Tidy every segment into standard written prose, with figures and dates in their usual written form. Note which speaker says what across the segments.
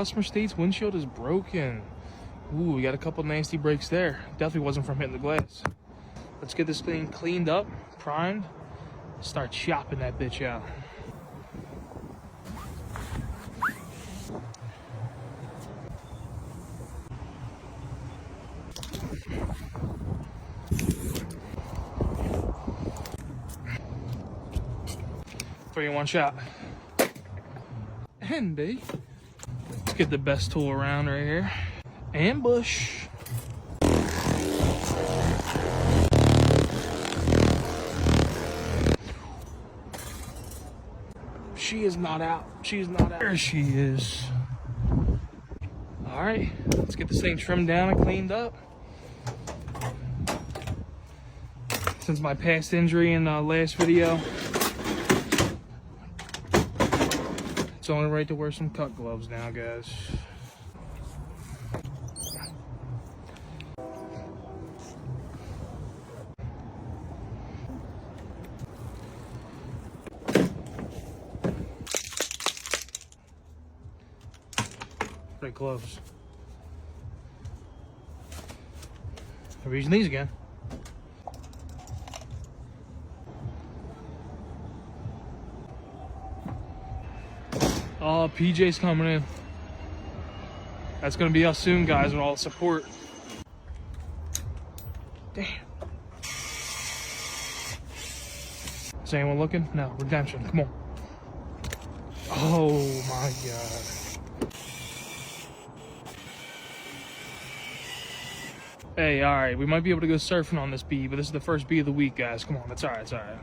Speaker 1: customer states windshield is broken. Ooh, we got a couple nasty breaks there. Definitely wasn't from hitting the glass. Let's get this thing cleaned up, primed, start chopping that bitch out. Three in one shot. And B. Let's get the best tool around right here. Ambush. She is not out. She's not out. There she is. All right, let's get this thing trimmed down and cleaned up. Since my past injury in the last video, it's only right to wear some cut gloves now, guys. Pretty close. We're using these again. Oh, PJ's coming in. That's gonna be us soon, guys, with all the support. Damn. Is anyone looking? No, redemption, come on. Oh my God. Hey, all right, we might be able to go surfing on this bee, but this is the first bee of the week, guys. Come on, it's all right, it's all right.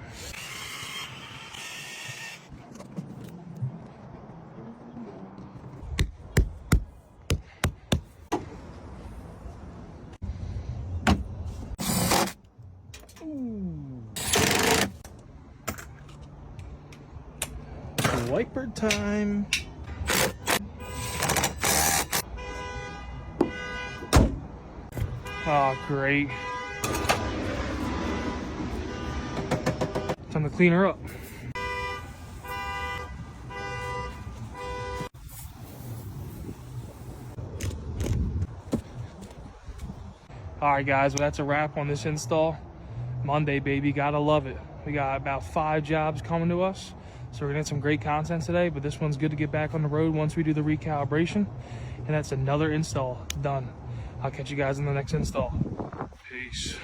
Speaker 1: Ooh. Wiper time. Oh, great. Time to clean her up. All right, guys, well, that's a wrap on this install. Monday, baby, gotta love it. We got about 5 jobs coming to us, so we're gonna get some great content today, but this one's good to get back on the road once we do the recalibration, and that's another install done. I'll catch you guys in the next install. Peace.